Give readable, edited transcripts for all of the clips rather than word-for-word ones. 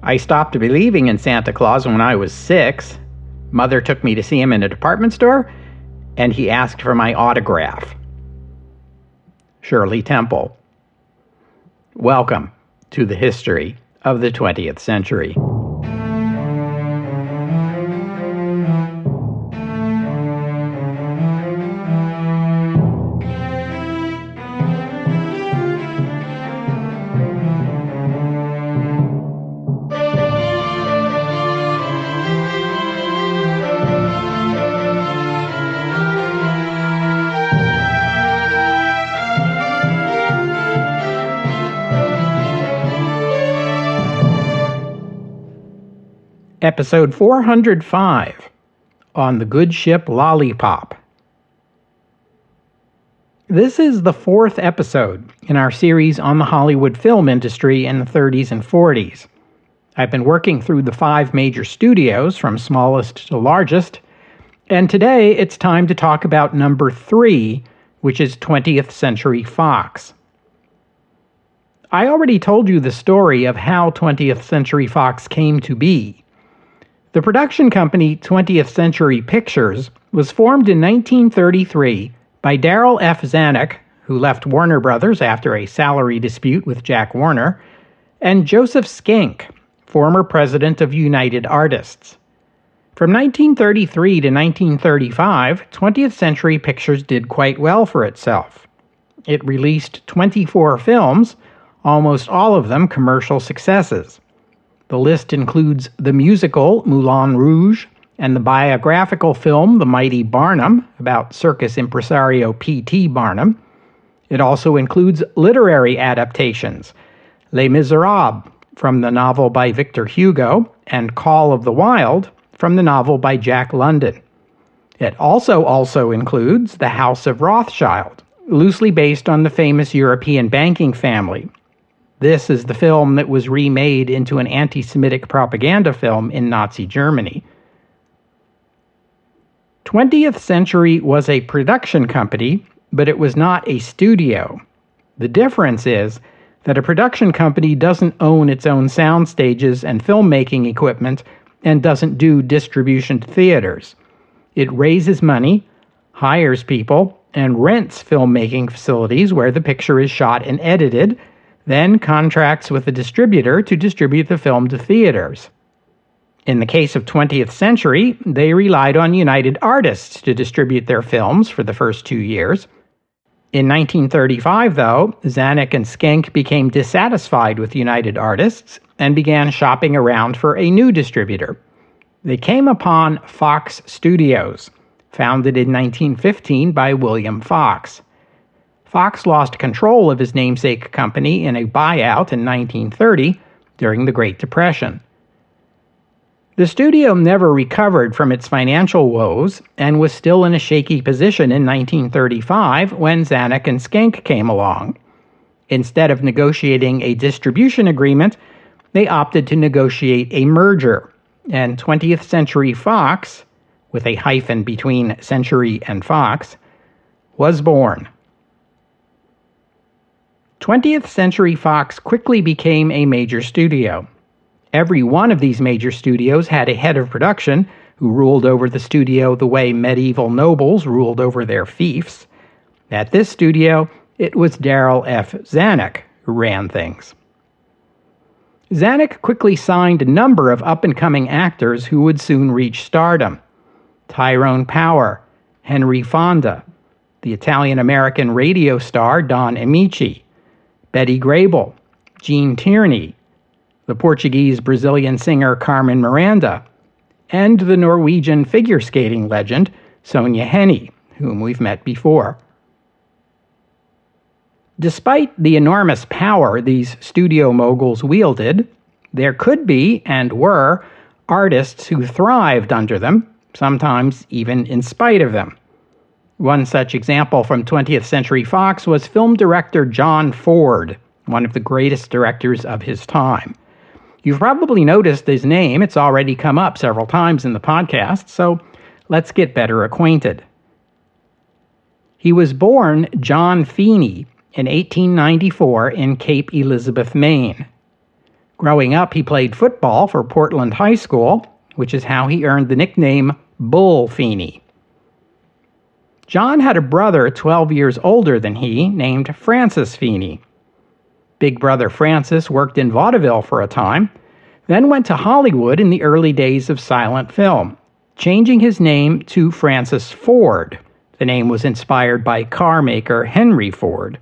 I stopped believing in Santa Claus when I was 6. Mother took me to see him in a department store, and he asked for my autograph. Shirley Temple. Welcome to the history of the 20th century. Episode 405, on the good ship Lollipop. This is the 4th episode in our series on the Hollywood film industry in the 30s and 40s. I've been working through the 5 major studios, from smallest to largest, and today it's time to talk about number 3, which is 20th Century-Fox. I already told you the story of how 20th Century-Fox came to be. The production company 20th Century Pictures was formed in 1933 by Darrell F. Zanuck, who left Warner Brothers after a salary dispute with Jack Warner, and Joseph Schenck, former president of United Artists. From 1933 to 1935, 20th Century Pictures did quite well for itself. It released 24 films, almost all of them commercial successes. The list includes the musical Moulin Rouge and the biographical film The Mighty Barnum, about circus impresario P.T. Barnum. It also includes literary adaptations, Les Miserables from the novel by Victor Hugo and Call of the Wild from the novel by Jack London. It also includes The House of Rothschild, loosely based on the famous European banking family. This is the film that was remade into an anti-Semitic propaganda film in Nazi Germany. 20th Century was a production company, but it was not a studio. The difference is that a production company doesn't own its own sound stages and filmmaking equipment and doesn't do distribution to theaters. It raises money, hires people, and rents filmmaking facilities where the picture is shot and edited, then contracts with a distributor to distribute the film to theaters. In the case of 20th Century, they relied on United Artists to distribute their films for the first 2 years. In 1935, though, Zanuck and Schenck became dissatisfied with United Artists and began shopping around for a new distributor. They came upon Fox Studios, founded in 1915 by William Fox. Fox lost control of his namesake company in a buyout in 1930 during the Great Depression. The studio never recovered from its financial woes and was still in a shaky position in 1935 when Zanuck and Schenck came along. Instead of negotiating a distribution agreement, they opted to negotiate a merger, and 20th Century Fox, with a hyphen between Century and Fox, was born. 20th Century Fox quickly became a major studio. Every one of these major studios had a head of production who ruled over the studio the way medieval nobles ruled over their fiefs. At this studio, it was Darrell F. Zanuck who ran things. Zanuck quickly signed a number of up-and-coming actors who would soon reach stardom. Tyrone Power, Henry Fonda, the Italian-American radio star Don Amici, Betty Grable, Gene Tierney, the Portuguese-Brazilian singer Carmen Miranda, and the Norwegian figure skating legend Sonja Henie, whom we've met before. Despite the enormous power these studio moguls wielded, there could be, and were, artists who thrived under them, sometimes even in spite of them. One such example from 20th Century Fox was film director John Ford, one of the greatest directors of his time. You've probably noticed his name. It's already come up several times in the podcast, so let's get better acquainted. He was born John Feeney in 1894 in Cape Elizabeth, Maine. Growing up, he played football for Portland High School, which is how he earned the nickname Bull Feeney. John had a brother 12 years older than he named Francis Feeney. Big brother Francis worked in vaudeville for a time, then went to Hollywood in the early days of silent film, changing his name to Francis Ford. The name was inspired by car maker Henry Ford.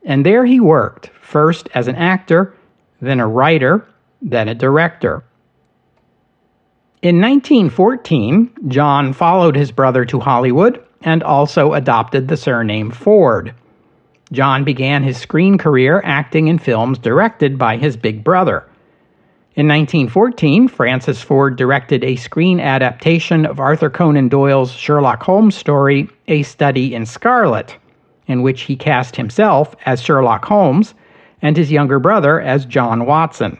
And there he worked, first as an actor, then a writer, then a director. In 1914, John followed his brother to Hollywood and also adopted the surname Ford. John began his screen career acting in films directed by his big brother. In 1914, Francis Ford directed a screen adaptation of Arthur Conan Doyle's Sherlock Holmes story, A Study in Scarlet, in which he cast himself as Sherlock Holmes and his younger brother as John Watson.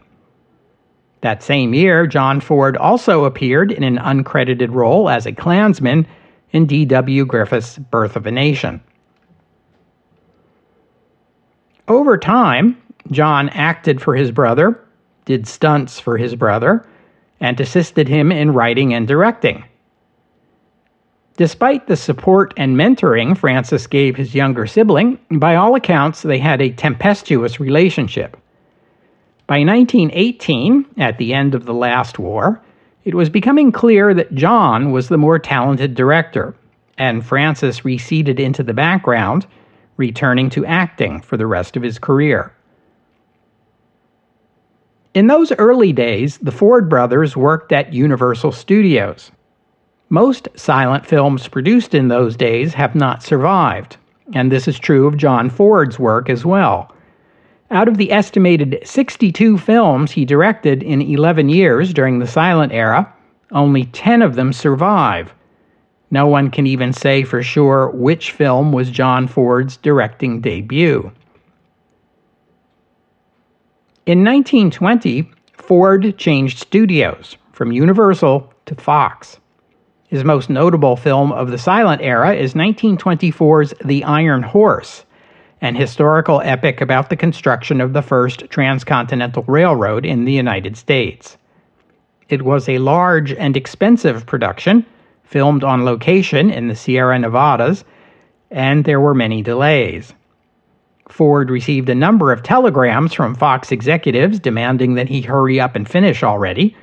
That same year, John Ford also appeared in an uncredited role as a Klansman in D.W. Griffith's Birth of a Nation. Over time, John acted for his brother, did stunts for his brother, and assisted him in writing and directing. Despite the support and mentoring Francis gave his younger sibling, by all accounts they had a tempestuous relationship. By 1918, at the end of the last war, it was becoming clear that John was the more talented director, and Francis receded into the background, returning to acting for the rest of his career. In those early days, the Ford brothers worked at Universal Studios. Most silent films produced in those days have not survived, and this is true of John Ford's work as well. Out of the estimated 62 films he directed in 11 years during the silent era, only 10 of them survive. No one can even say for sure which film was John Ford's directing debut. In 1920, Ford changed studios from Universal to Fox. His most notable film of the silent era is 1924's The Iron Horse, an historical epic about the construction of the first transcontinental railroad in the United States. It was a large and expensive production, filmed on location in the Sierra Nevadas, and there were many delays. Ford received a number of telegrams from Fox executives demanding that he hurry up and finish already.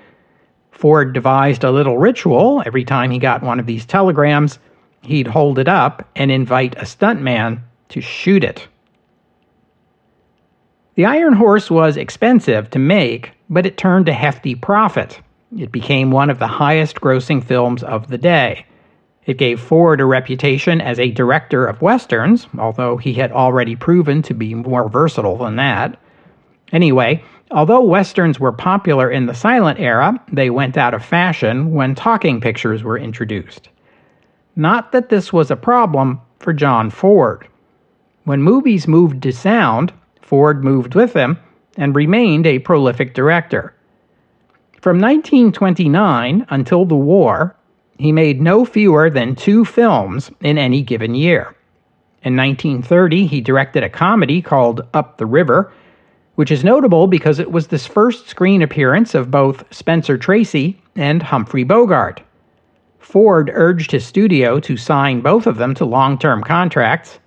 Ford devised a little ritual. Every time he got one of these telegrams, he'd hold it up and invite a stuntman to shoot it. The Iron Horse was expensive to make, but it turned a hefty profit. It became one of the highest-grossing films of the day. It gave Ford a reputation as a director of westerns, although he had already proven to be more versatile than that. Anyway, although westerns were popular in the silent era, they went out of fashion when talking pictures were introduced. Not that this was a problem for John Ford. When movies moved to sound, Ford moved with them and remained a prolific director. From 1929 until the war, he made no fewer than 2 films in any given year. In 1930, he directed a comedy called Up the River, which is notable because it was the first screen appearance of both Spencer Tracy and Humphrey Bogart. Ford urged his studio to sign both of them to long-term contracts.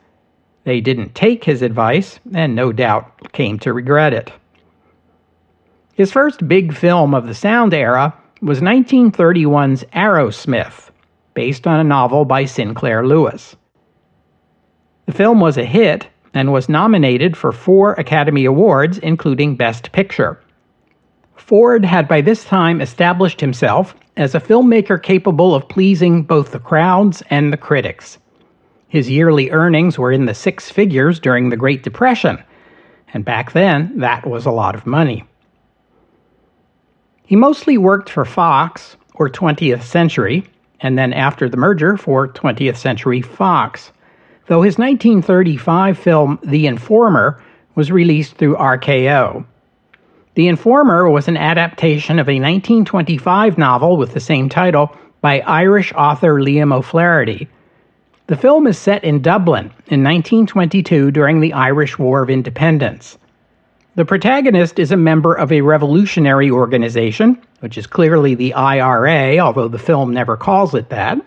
They didn't take his advice, and no doubt came to regret it. His first big film of the sound era was 1931's Aerosmith, based on a novel by Sinclair Lewis. The film was a hit and was nominated for 4 Academy Awards, including Best Picture. Ford had by this time established himself as a filmmaker capable of pleasing both the crowds and the critics. His yearly earnings were in the 6 figures during the Great Depression, and back then, that was a lot of money. He mostly worked for Fox, or 20th Century, and then after the merger for 20th Century-Fox, though his 1935 film The Informer was released through RKO. The Informer was an adaptation of a 1925 novel with the same title by Irish author Liam O'Flaherty. The film is set in Dublin in 1922 during the Irish War of Independence. The protagonist is a member of a revolutionary organization, which is clearly the IRA, although the film never calls it that.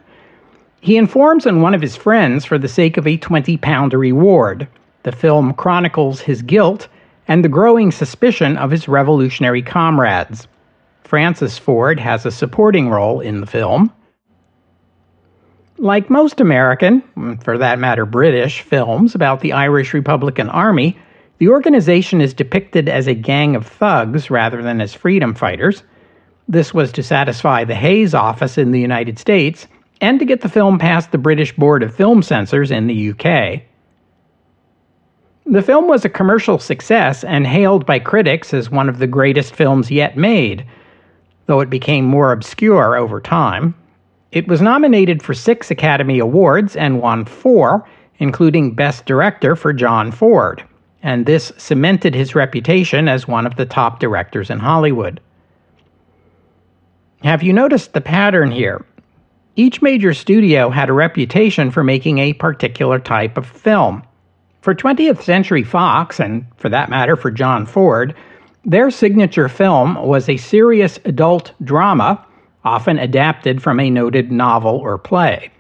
He informs on one of his friends for the sake of a 20-pound reward. The film chronicles his guilt and the growing suspicion of his revolutionary comrades. Francis Ford has a supporting role in the film. Like most American, for that matter British, films about the Irish Republican Army, the organization is depicted as a gang of thugs rather than as freedom fighters. This was to satisfy the Hays office in the United States and to get the film past the British Board of Film Censors in the UK. The film was a commercial success and hailed by critics as one of the greatest films yet made, though it became more obscure over time. It was nominated for 6 Academy Awards and won 4, including Best Director for John Ford, and this cemented his reputation as one of the top directors in Hollywood. Have you noticed the pattern here? Each major studio had a reputation for making a particular type of film. For 20th Century-Fox, and for that matter for John Ford, their signature film was a serious adult drama, often adapted from a noted novel or play.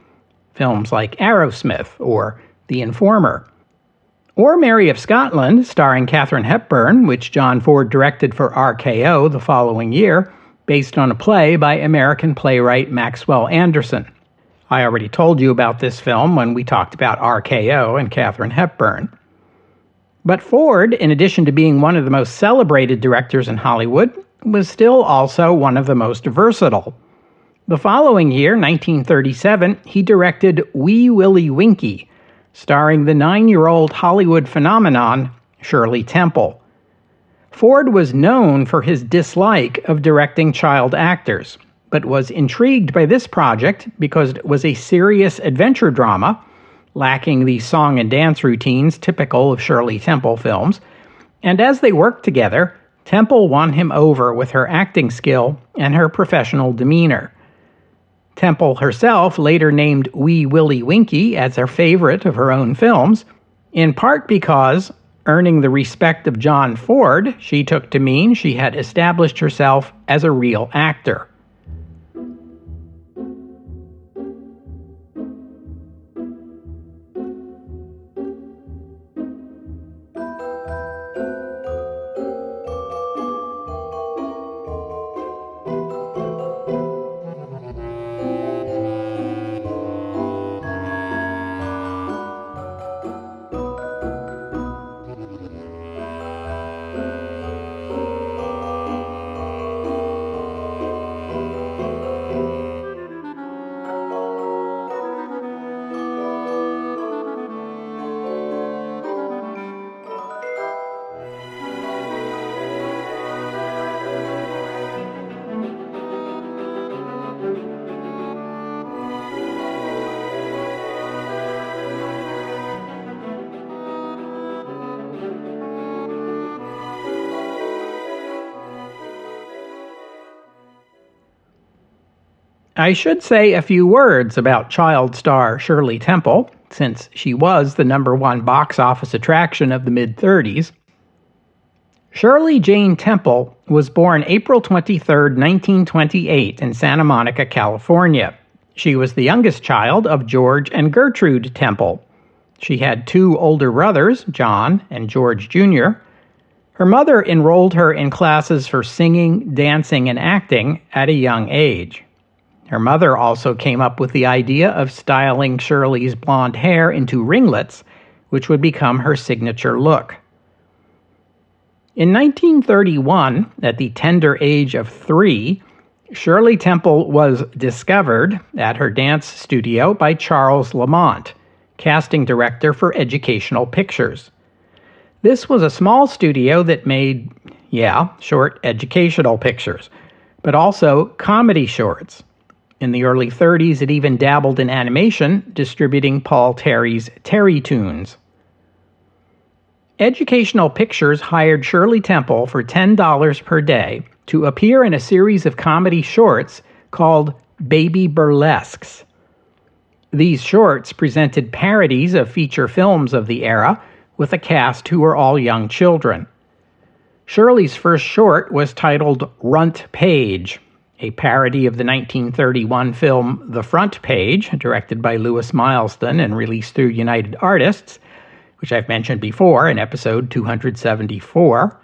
Films like Aerosmith or The Informer. Or Mary of Scotland, starring Katharine Hepburn, which John Ford directed for RKO the following year, based on a play by American playwright Maxwell Anderson. I already told you about this film when we talked about RKO and Katharine Hepburn. But Ford, in addition to being one of the most celebrated directors in Hollywood, was still also one of the most versatile. The following year, 1937, he directed Wee Willie Winkie, starring the 9-year-old Hollywood phenomenon Shirley Temple. Ford was known for his dislike of directing child actors, but was intrigued by this project because it was a serious adventure drama, lacking the song and dance routines typical of Shirley Temple films, and as they worked together, Temple won him over with her acting skill and her professional demeanor. Temple herself later named Wee Willie Winkie as her favorite of her own films, in part because, earning the respect of John Ford, she took to mean she had established herself as a real actor. I should say a few words about child star Shirley Temple, since she was the #1 box office attraction of the mid-30s. Shirley Jane Temple was born April 23, 1928 in Santa Monica, California. She was the youngest child of George and Gertrude Temple. She had 2 older brothers, John and George Jr. Her mother enrolled her in classes for singing, dancing, and acting at a young age. Her mother also came up with the idea of styling Shirley's blonde hair into ringlets, which would become her signature look. In 1931, at the tender age of 3, Shirley Temple was discovered at her dance studio by Charles Lamont, casting director for Educational Pictures. This was a small studio that made, short educational pictures, but also comedy shorts. In the early 30s, it even dabbled in animation, distributing Paul Terry's Terrytoons. Educational Pictures hired Shirley Temple for $10 per day to appear in a series of comedy shorts called Baby Burlesques. These shorts presented parodies of feature films of the era with a cast who were all young children. Shirley's first short was titled Runt Page, a parody of the 1931 film The Front Page, directed by Lewis Milestone and released through United Artists, which I've mentioned before in episode 274.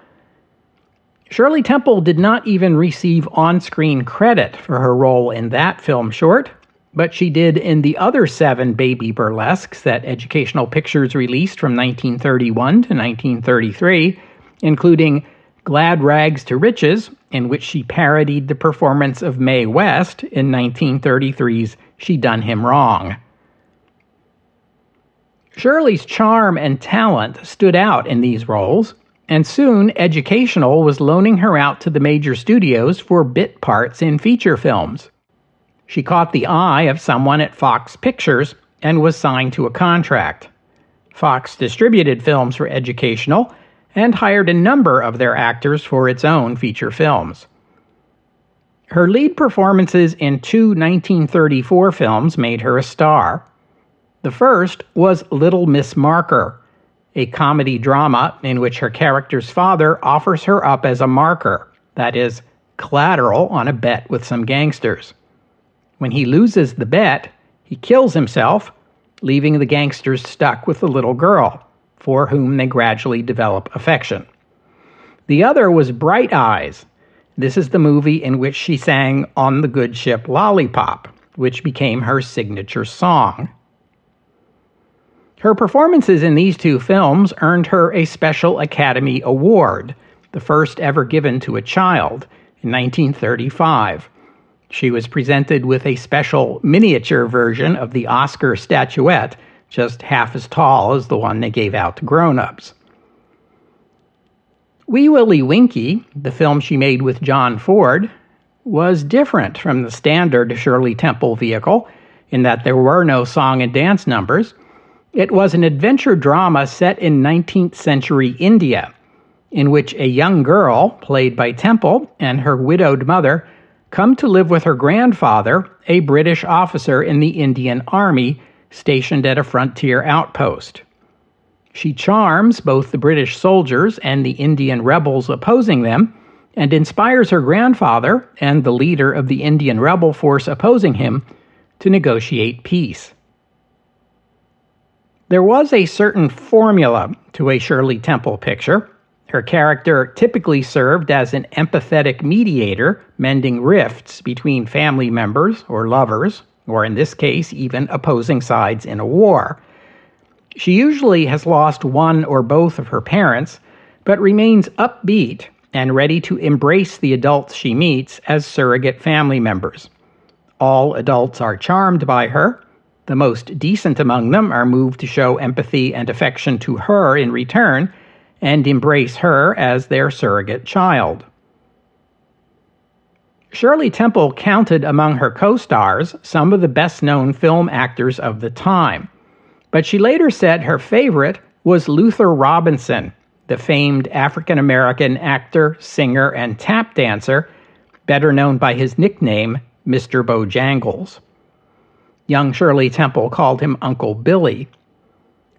Shirley Temple did not even receive on-screen credit for her role in that film short, but she did in the other 7 baby burlesques that Educational Pictures released from 1931 to 1933, including Glad Rags to Riches, in which she parodied the performance of Mae West in 1933's She Done Him Wrong. Shirley's charm and talent stood out in these roles, and soon Educational was loaning her out to the major studios for bit parts in feature films. She caught the eye of someone at Fox Pictures and was signed to a contract. Fox distributed films for Educational and hired a number of their actors for its own feature films. Her lead performances in 2 1934 films made her a star. The first was Little Miss Marker, a comedy drama in which her character's father offers her up as a marker, that is, collateral on a bet with some gangsters. When he loses the bet, he kills himself, leaving the gangsters stuck with the little girl, for whom they gradually develop affection. The other was Bright Eyes. This is the movie in which she sang On the Good Ship Lollipop, which became her signature song. Her performances in these 2 films earned her a Special Academy Award, the first ever given to a child, in 1935. She was presented with a special miniature version of the Oscar statuette, just half as tall as the one they gave out to grown-ups. Wee Willie Winkie, the film she made with John Ford, was different from the standard Shirley Temple vehicle in that there were no song and dance numbers. It was an adventure drama set in 19th century India, in which a young girl, played by Temple, and her widowed mother come to live with her grandfather, a British officer in the Indian Army stationed at a frontier outpost. She charms both the British soldiers and the Indian rebels opposing them, and inspires her grandfather and the leader of the Indian rebel force opposing him to negotiate peace. There was a certain formula to a Shirley Temple picture. Her character typically served as an empathetic mediator, mending rifts between family members or lovers, or in this case, even opposing sides in a war. She usually has lost one or both of her parents, but remains upbeat and ready to embrace the adults she meets as surrogate family members. All adults are charmed by her. The most decent among them are moved to show empathy and affection to her in return and embrace her as their surrogate child. Shirley Temple counted among her co-stars some of the best-known film actors of the time, but she later said her favorite was Luther Robinson, the famed African-American actor, singer, and tap dancer, better known by his nickname, Mr. Bojangles. Young Shirley Temple called him Uncle Billy.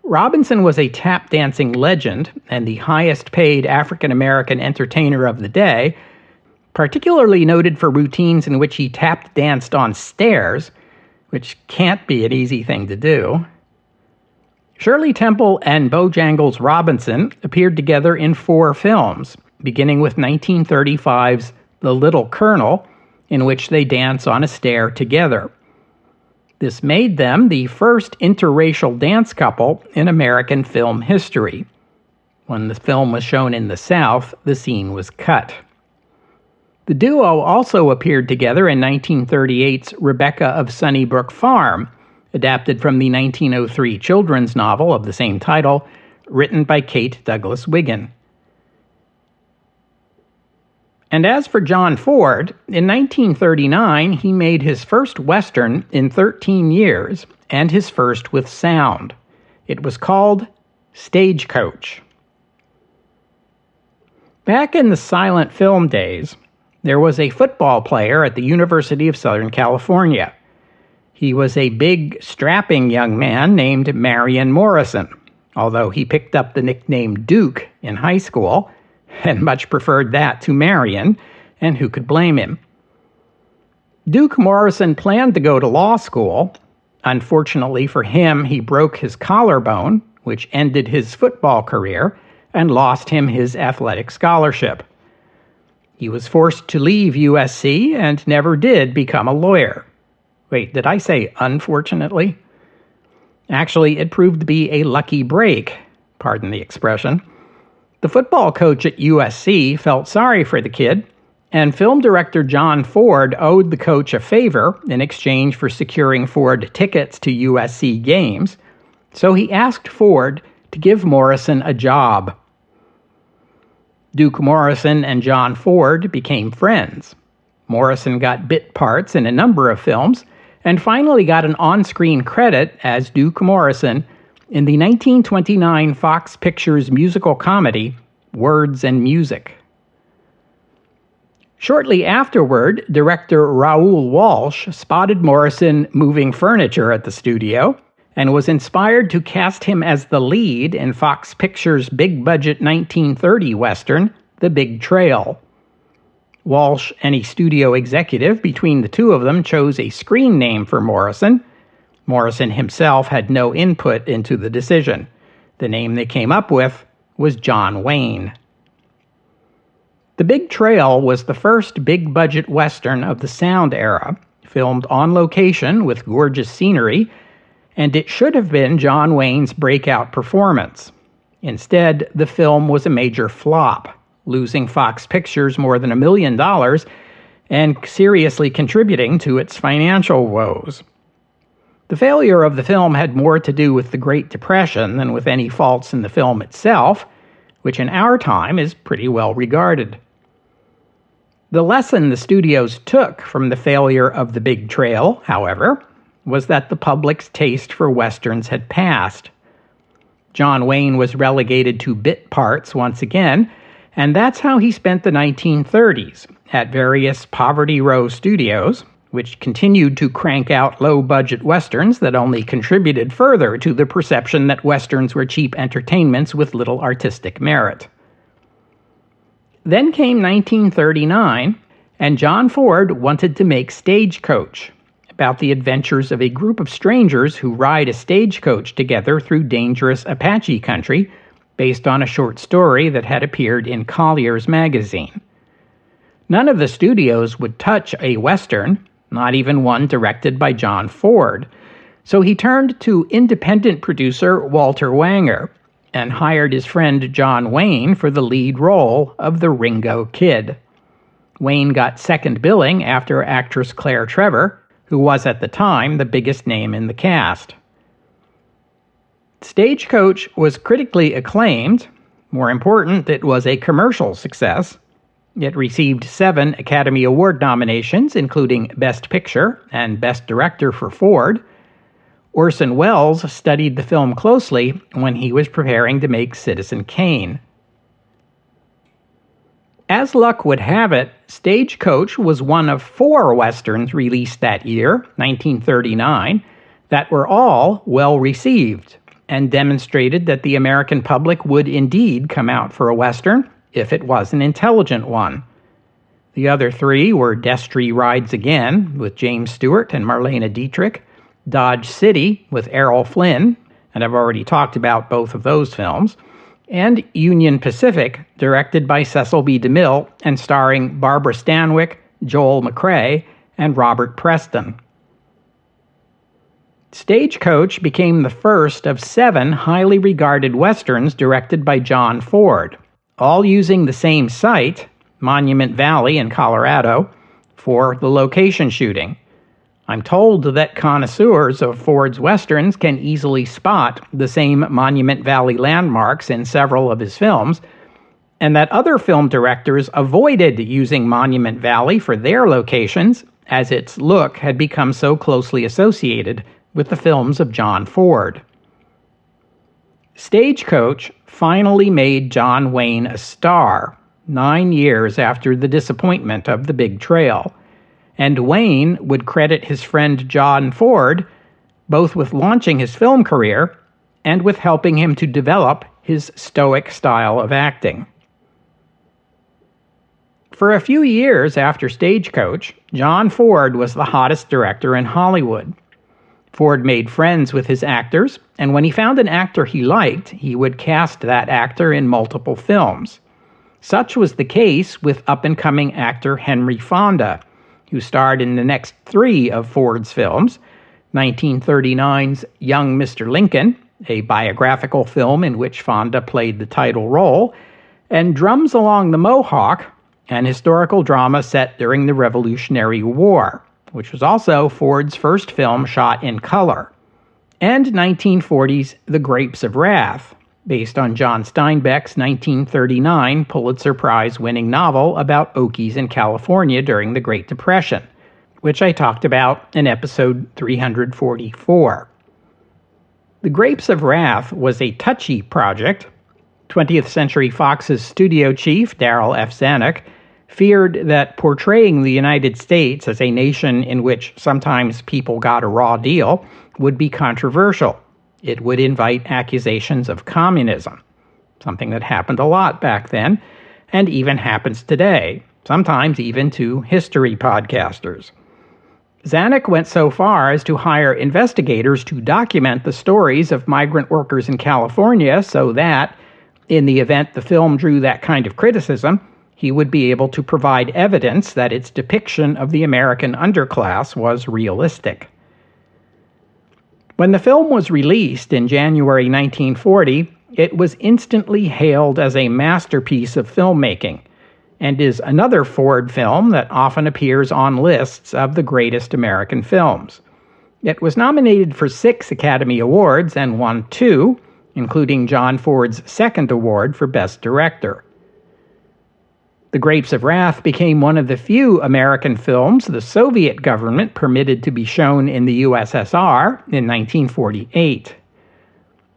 Robinson was a tap dancing legend and the highest-paid African-American entertainer of the day, particularly noted for routines in which he tap danced on stairs, which can't be an easy thing to do. Shirley Temple and Bojangles Robinson appeared together in 4 films, beginning with 1935's The Little Colonel, in which they dance on a stair together. This made them the first interracial dance couple in American film history. When the film was shown in the South, the scene was cut. The duo also appeared together in 1938's Rebecca of Sunnybrook Farm, adapted from the 1903 children's novel of the same title, written by Kate Douglas Wiggin. And as for John Ford, in 1939 he made his first Western in 13 years, and his first with sound. It was called Stagecoach. Back in the silent film days, there was a football player at the University of Southern California. He was a big, strapping young man named Marion Morrison, although he picked up the nickname Duke in high school, and much preferred that to Marion, and who could blame him? Duke Morrison planned to go to law school. Unfortunately for him, he broke his collarbone, which ended his football career and lost him his athletic scholarship. He was forced to leave USC and never did become a lawyer. Wait, did I say unfortunately? Actually, it proved to be a lucky break, pardon the expression. The football coach at USC felt sorry for the kid, and film director John Ford owed the coach a favor in exchange for securing Ford tickets to USC games, so he asked Ford to give Morrison a job. Duke Morrison and John Ford became friends. Morrison got bit parts in a number of films, and finally got an on-screen credit as Duke Morrison in the 1929 Fox Pictures musical comedy, Words and Music. Shortly afterward, director Raoul Walsh spotted Morrison moving furniture at the studio and was inspired to cast him as the lead in Fox Pictures' big-budget 1930 Western, The Big Trail. Walsh and a studio executive between the two of them chose a screen name for Morrison. Morrison himself had no input into the decision. The name they came up with was John Wayne. The Big Trail was the first big-budget Western of the sound era, filmed on location with gorgeous scenery, and it should have been John Wayne's breakout performance. Instead, the film was a major flop, losing Fox Pictures more than $1 million and seriously contributing to its financial woes. The failure of the film had more to do with the Great Depression than with any faults in the film itself, which in our time is pretty well regarded. The lesson the studios took from the failure of The Big Trail, however, was that the public's taste for Westerns had passed. John Wayne was relegated to bit parts once again, and that's how he spent the 1930s, at various Poverty Row studios, which continued to crank out low-budget Westerns that only contributed further to the perception that Westerns were cheap entertainments with little artistic merit. Then came 1939, and John Ford wanted to make Stagecoach, about the adventures of a group of strangers who ride a stagecoach together through dangerous Apache country, based on a short story that had appeared in Collier's magazine. None of the studios would touch a Western, not even one directed by John Ford, so he turned to independent producer Walter Wanger and hired his friend John Wayne for the lead role of the Ringo Kid. Wayne got second billing after actress Claire Trevor, who was at the time the biggest name in the cast. Stagecoach was critically acclaimed. More important, it was a commercial success. It received 7 Academy Award nominations, including Best Picture and Best Director for Ford. Orson Welles studied the film closely when he was preparing to make Citizen Kane. As luck would have it, Stagecoach was one of 4 Westerns released that year, 1939, that were all well received and demonstrated that the American public would indeed come out for a Western if it was an intelligent one. The other 3 were Destry Rides Again with James Stewart and Marlene Dietrich, Dodge City with Errol Flynn, and I've already talked about both of those films, and Union Pacific, directed by Cecil B. DeMille and starring Barbara Stanwyck, Joel McCrea, and Robert Preston. Stagecoach became the first of 7 highly regarded Westerns directed by John Ford, all using the same site, Monument Valley in Colorado, for the location shooting. I'm told that connoisseurs of Ford's Westerns can easily spot the same Monument Valley landmarks in several of his films, and that other film directors avoided using Monument Valley for their locations, as its look had become so closely associated with the films of John Ford. Stagecoach finally made John Wayne a star, 9 years after the disappointment of The Big Trail, and Wayne would credit his friend John Ford both with launching his film career and with helping him to develop his stoic style of acting. For a few years after Stagecoach, John Ford was the hottest director in Hollywood. Ford made friends with his actors, and when he found an actor he liked, he would cast that actor in multiple films. Such was the case with up-and-coming actor Henry Fonda, who starred in the next 3 of Ford's films, 1939's Young Mr. Lincoln, a biographical film in which Fonda played the title role, and Drums Along the Mohawk, an historical drama set during the Revolutionary War, which was also Ford's first film shot in color, and 1940's The Grapes of Wrath, based on John Steinbeck's 1939 Pulitzer Prize-winning novel about Okies in California during the Great Depression, which I talked about in episode 344. The Grapes of Wrath was a touchy project. 20th Century-Fox's studio chief, Darryl F. Zanuck, feared that portraying the United States as a nation in which sometimes people got a raw deal would be controversial. It would invite accusations of communism, something that happened a lot back then, and even happens today, sometimes even to history podcasters. Zanuck went so far as to hire investigators to document the stories of migrant workers in California so that, in the event the film drew that kind of criticism, he would be able to provide evidence that its depiction of the American underclass was realistic. When the film was released in January 1940, it was instantly hailed as a masterpiece of filmmaking, and is another Ford film that often appears on lists of the greatest American films. It was nominated for 6 Academy Awards and won 2, including John Ford's second award for Best Director. The Grapes of Wrath became one of the few American films the Soviet government permitted to be shown in the USSR in 1948.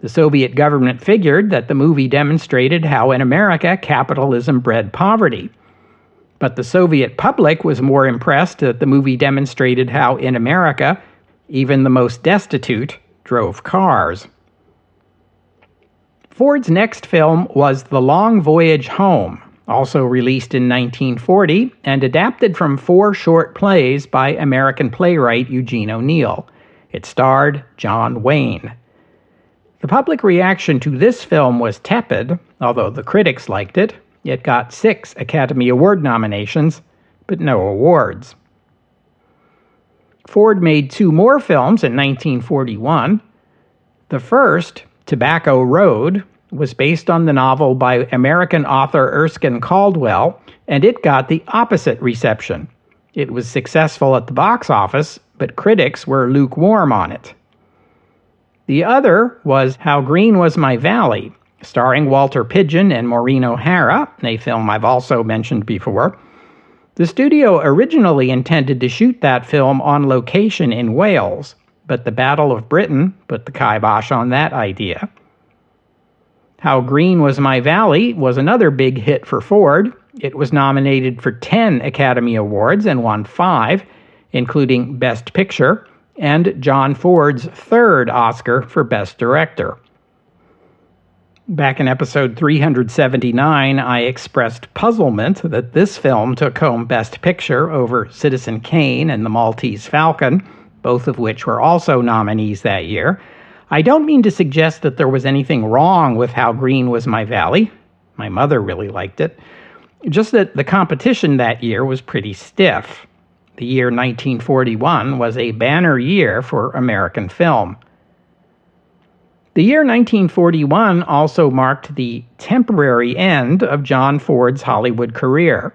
The Soviet government figured that the movie demonstrated how in America capitalism bred poverty. But the Soviet public was more impressed that the movie demonstrated how in America even the most destitute drove cars. Ford's next film was The Long Voyage Home, also released in 1940 and adapted from 4 short plays by American playwright Eugene O'Neill. It starred John Wayne. The public reaction to this film was tepid, although the critics liked it. It got 6 Academy Award nominations, but no awards. Ford made 2 more films in 1941. The first, Tobacco Road, was based on the novel by American author Erskine Caldwell, and it got the opposite reception. It was successful at the box office, but critics were lukewarm on it. The other was How Green Was My Valley, starring Walter Pidgeon and Maureen O'Hara, a film I've also mentioned before. The studio originally intended to shoot that film on location in Wales, but the Battle of Britain put the kibosh on that idea. How Green Was My Valley was another big hit for Ford. It was nominated for 10 Academy Awards and won 5, including Best Picture, and John Ford's 3rd Oscar for Best Director. Back in episode 379, I expressed puzzlement that this film took home Best Picture over Citizen Kane and The Maltese Falcon, both of which were also nominees that year. I don't mean to suggest that there was anything wrong with How Green Was My Valley. My mother really liked it. Just that the competition that year was pretty stiff. The year 1941 was a banner year for American film. The year 1941 also marked the temporary end of John Ford's Hollywood career.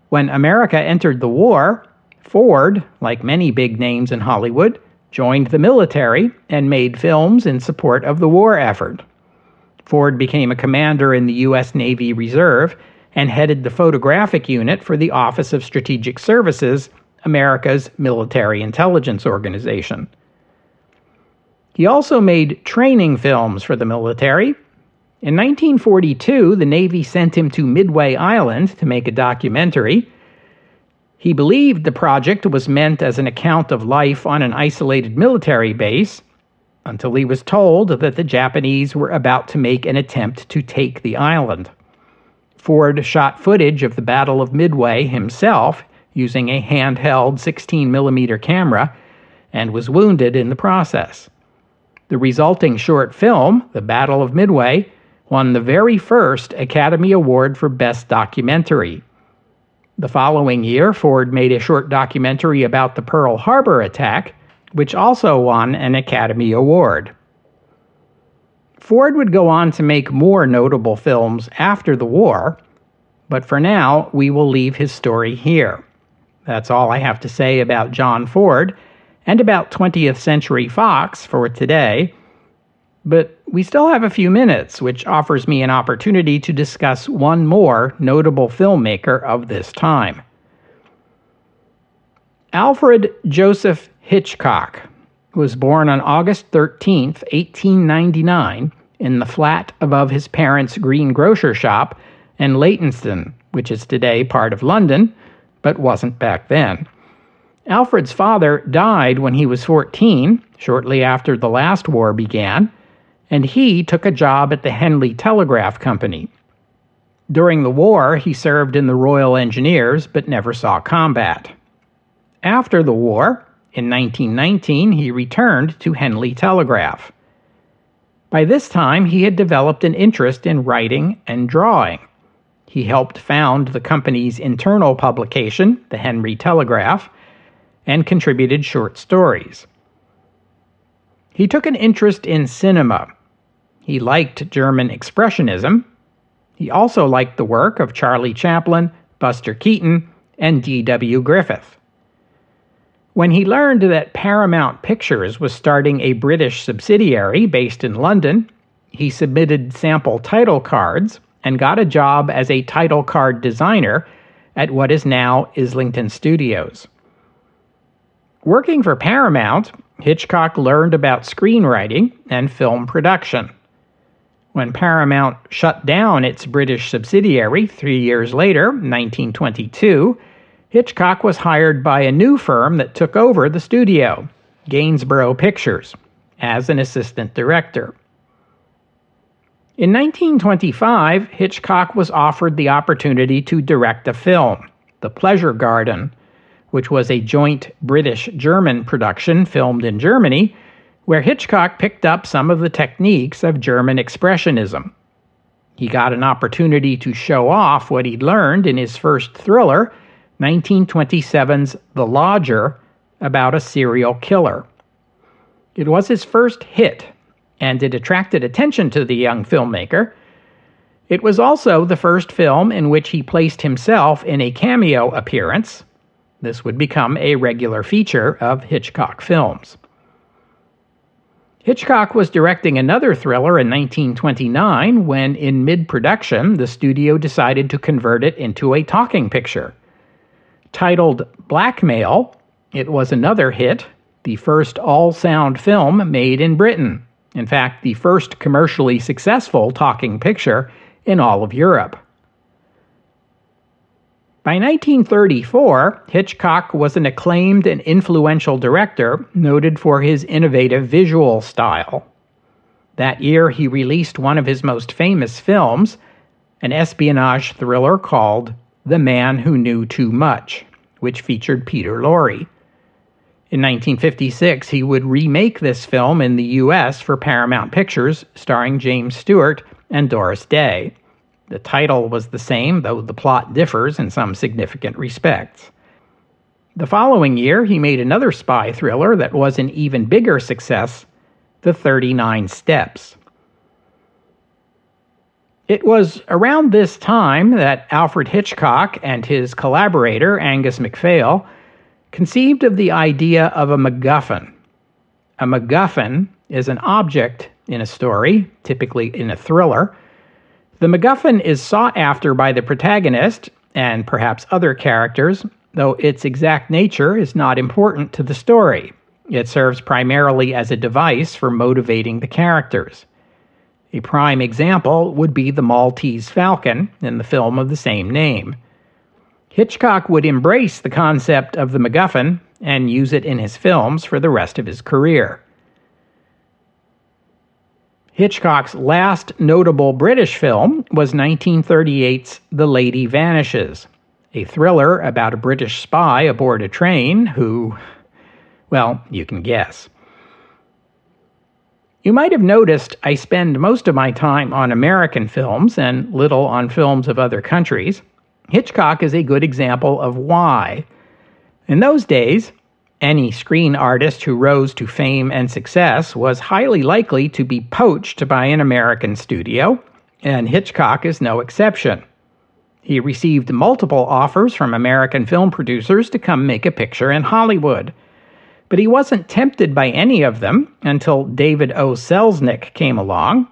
When America entered the war, Ford, like many big names in Hollywood, joined the military and made films in support of the war effort. Ford became a commander in the U.S. Navy Reserve and headed the photographic unit for the Office of Strategic Services, America's military intelligence organization. He also made training films for the military. In 1942, the Navy sent him to Midway Island to make a documentary. He believed the project was meant as an account of life on an isolated military base, until he was told that the Japanese were about to make an attempt to take the island. Ford shot footage of the Battle of Midway himself using a handheld 16mm camera and was wounded in the process. The resulting short film, The Battle of Midway, won the very first Academy Award for Best Documentary. The following year, Ford made a short documentary about the Pearl Harbor attack, which also won an Academy Award. Ford would go on to make more notable films after the war, but for now, we will leave his story here. That's all I have to say about John Ford and about 20th Century-Fox for today, but we still have a few minutes, which offers me an opportunity to discuss one more notable filmmaker of this time. Alfred Joseph Hitchcock was born on August 13, 1899, in the flat above his parents' greengrocer shop in Leytonstone, which is today part of London, but wasn't back then. Alfred's father died when he was 14, shortly after the last war began, and he took a job at the Henley Telegraph Company. During the war, he served in the Royal Engineers, but never saw combat. After the war, in 1919, he returned to Henley Telegraph. By this time, he had developed an interest in writing and drawing. He helped found the company's internal publication, the Henley Telegraph, and contributed short stories. He took an interest in cinema. He liked German Expressionism. He also liked the work of Charlie Chaplin, Buster Keaton, and D.W. Griffith. When he learned that Paramount Pictures was starting a British subsidiary based in London, he submitted sample title cards and got a job as a title card designer at what is now Islington Studios. Working for Paramount, Hitchcock learned about screenwriting and film production. When Paramount shut down its British subsidiary 3 years later, 1922, Hitchcock was hired by a new firm that took over the studio, Gainsborough Pictures, as an assistant director. In 1925, Hitchcock was offered the opportunity to direct a film, The Pleasure Garden, which was a joint British-German production filmed in Germany, where Hitchcock picked up some of the techniques of German Expressionism. He got an opportunity to show off what he'd learned in his first thriller, 1927's The Lodger, about a serial killer. It was his first hit, and it attracted attention to the young filmmaker. It was also the first film in which he placed himself in a cameo appearance. This would become a regular feature of Hitchcock films. Hitchcock was directing another thriller in 1929 when, in mid-production, the studio decided to convert it into a talking picture. Titled Blackmail, it was another hit, the first all-sound film made in Britain. In fact, the first commercially successful talking picture in all of Europe. By 1934, Hitchcock was an acclaimed and influential director noted for his innovative visual style. That year, he released one of his most famous films, an espionage thriller called The Man Who Knew Too Much, which featured Peter Lorre. In 1956, he would remake this film in the U.S. for Paramount Pictures, starring James Stewart and Doris Day. The title was the same, though the plot differs in some significant respects. The following year, he made another spy thriller that was an even bigger success, The 39 Steps. It was around this time that Alfred Hitchcock and his collaborator, Angus MacPhail, conceived of the idea of a MacGuffin. A MacGuffin is an object in a story, typically in a thriller. The MacGuffin is sought after by the protagonist, and perhaps other characters, though its exact nature is not important to the story. It serves primarily as a device for motivating the characters. A prime example would be the Maltese Falcon in the film of the same name. Hitchcock would embrace the concept of the MacGuffin and use it in his films for the rest of his career. Hitchcock's last notable British film was 1938's The Lady Vanishes, a thriller about a British spy aboard a train who, well, you can guess. You might have noticed I spend most of my time on American films and little on films of other countries. Hitchcock is a good example of why. In those days, any screen artist who rose to fame and success was highly likely to be poached by an American studio, and Hitchcock is no exception. He received multiple offers from American film producers to come make a picture in Hollywood. But he wasn't tempted by any of them until David O. Selznick came along.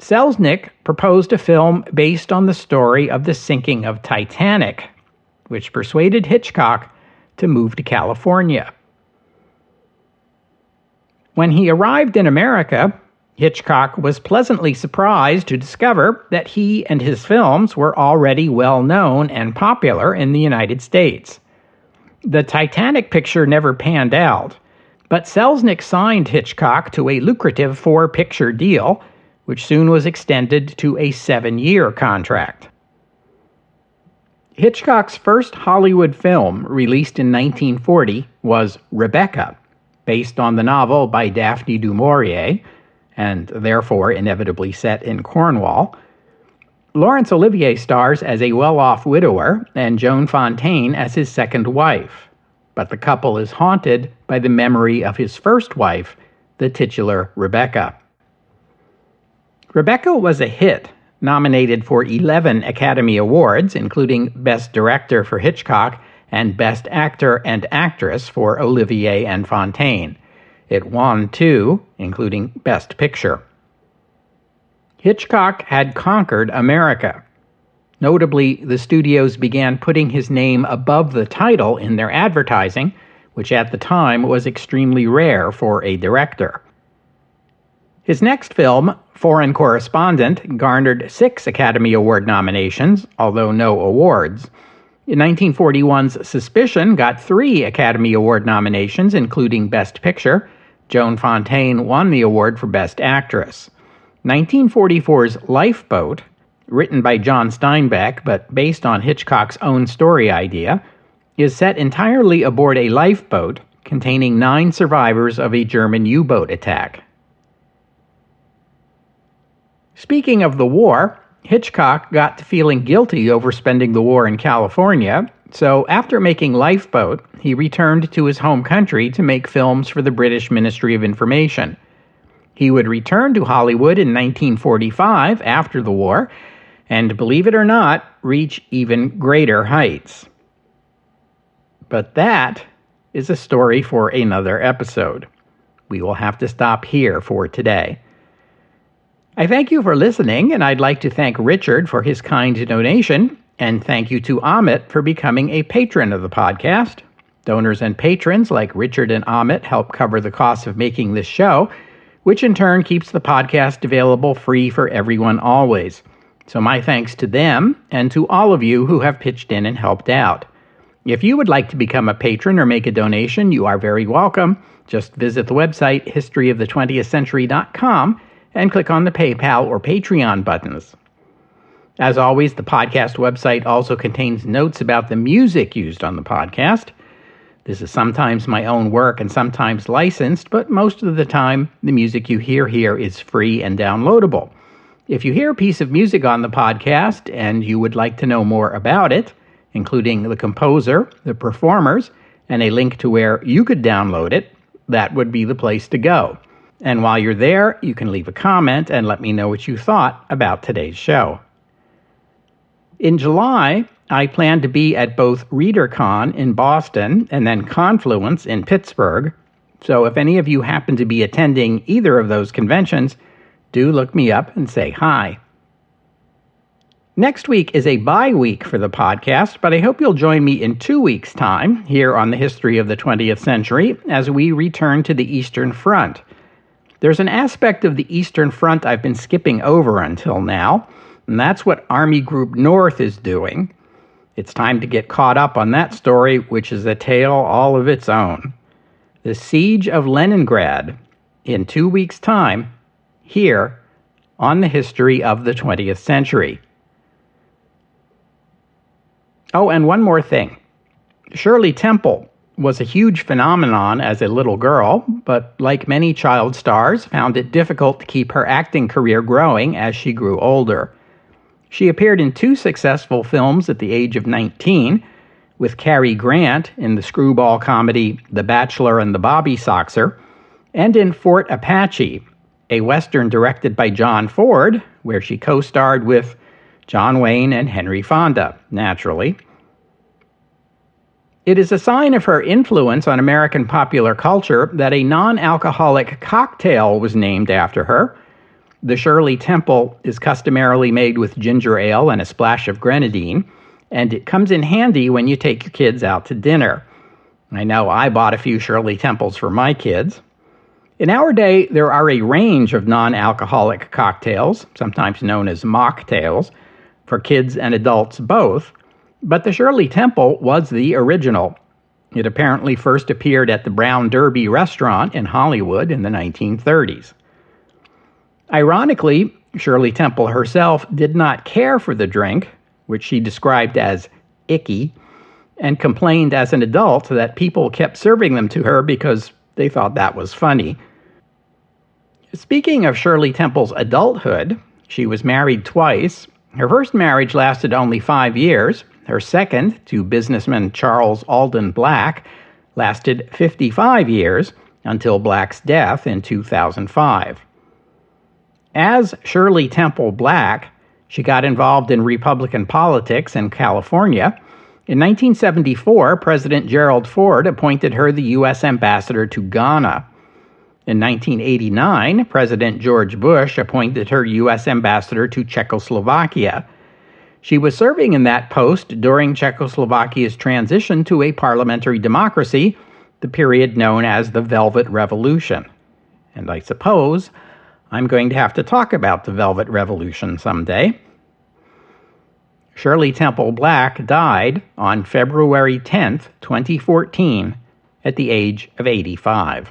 Selznick proposed a film based on the story of the sinking of Titanic, which persuaded Hitchcock to move to California. When he arrived in America, Hitchcock was pleasantly surprised to discover that he and his films were already well known and popular in the United States. The Titanic picture never panned out, but Selznick signed Hitchcock to a lucrative 4-picture deal, which soon was extended to a 7-year contract. Hitchcock's first Hollywood film, released in 1940, was Rebecca, based on the novel by Daphne du Maurier, and therefore inevitably set in Cornwall. Laurence Olivier stars as a well-off widower and Joan Fontaine as his second wife, but the couple is haunted by the memory of his first wife, the titular Rebecca. Rebecca was a hit, nominated for 11 Academy Awards, including Best Director for Hitchcock and Best Actor and Actress for Olivier and Fontaine. It won 2, including Best Picture. Hitchcock had conquered America. Notably, the studios began putting his name above the title in their advertising, which at the time was extremely rare for a director. His next film, Foreign Correspondent, garnered 6 Academy Award nominations, although no awards. In 1941's Suspicion got 3 Academy Award nominations, including Best Picture. Joan Fontaine won the award for Best Actress. 1944's Lifeboat, written by John Steinbeck but based on Hitchcock's own story idea, is set entirely aboard a lifeboat containing 9 survivors of a German U-boat attack. Speaking of the war, Hitchcock got to feeling guilty over spending the war in California, so after making Lifeboat, he returned to his home country to make films for the British Ministry of Information. He would return to Hollywood in 1945 after the war, and believe it or not, reach even greater heights. But that is a story for another episode. We will have to stop here for today. I thank you for listening, and I'd like to thank Richard for his kind donation, and thank you to Amit for becoming a patron of the podcast. Donors and patrons like Richard and Amit help cover the costs of making this show, which in turn keeps the podcast available free for everyone always. So my thanks to them and to all of you who have pitched in and helped out. If you would like to become a patron or make a donation, you are very welcome. Just visit the website historyofthe20thcentury.com and click on the PayPal or Patreon buttons. As always, the podcast website also contains notes about the music used on the podcast. This is sometimes my own work and sometimes licensed, but most of the time, the music you hear here is free and downloadable. If you hear a piece of music on the podcast and you would like to know more about it, including the composer, the performers, and a link to where you could download it, that would be the place to go. And while you're there, you can leave a comment and let me know what you thought about today's show. In July, I plan to be at both ReaderCon in Boston and then Confluence in Pittsburgh, so if any of you happen to be attending either of those conventions, do look me up and say hi. Next week is a bye week for the podcast, but I hope you'll join me in 2 weeks' time here on the History of the 20th Century as we return to the Eastern Front. There's an aspect of the Eastern Front I've been skipping over until now, and that's what Army Group North is doing. It's time to get caught up on that story, which is a tale all of its own. The Siege of Leningrad, in 2 weeks' time, here on the history of the 20th century. Oh, and one more thing. Shirley Temple was a huge phenomenon as a little girl, but like many child stars, found it difficult to keep her acting career growing as she grew older. She appeared in 2 successful films at the age of 19, with Cary Grant in the screwball comedy The Bachelor and the Bobby Soxer, and in Fort Apache, a Western directed by John Ford, where she co-starred with John Wayne and Henry Fonda, naturally. It is a sign of her influence on American popular culture that a non-alcoholic cocktail was named after her. The Shirley Temple is customarily made with ginger ale and a splash of grenadine, and it comes in handy when you take your kids out to dinner. I know I bought a few Shirley Temples for my kids. In our day, there are a range of non-alcoholic cocktails, sometimes known as mocktails, for kids and adults both, but the Shirley Temple was the original. It apparently first appeared at the Brown Derby restaurant in Hollywood in the 1930s. Ironically, Shirley Temple herself did not care for the drink, which she described as icky, and complained as an adult that people kept serving them to her because they thought that was funny. Speaking of Shirley Temple's adulthood, she was married twice. Her first marriage lasted only 5 years. Her second, to businessman Charles Alden Black, lasted 55 years until Black's death in 2005. As Shirley Temple Black, she got involved in Republican politics in California. In 1974, President Gerald Ford appointed her the U.S. ambassador to Ghana. In 1989, President George Bush appointed her U.S. ambassador to Czechoslovakia. She was serving in that post during Czechoslovakia's transition to a parliamentary democracy, the period known as the Velvet Revolution. And I suppose I'm going to have to talk about the Velvet Revolution someday. Shirley Temple Black died on February 10th, 2014, at the age of 85.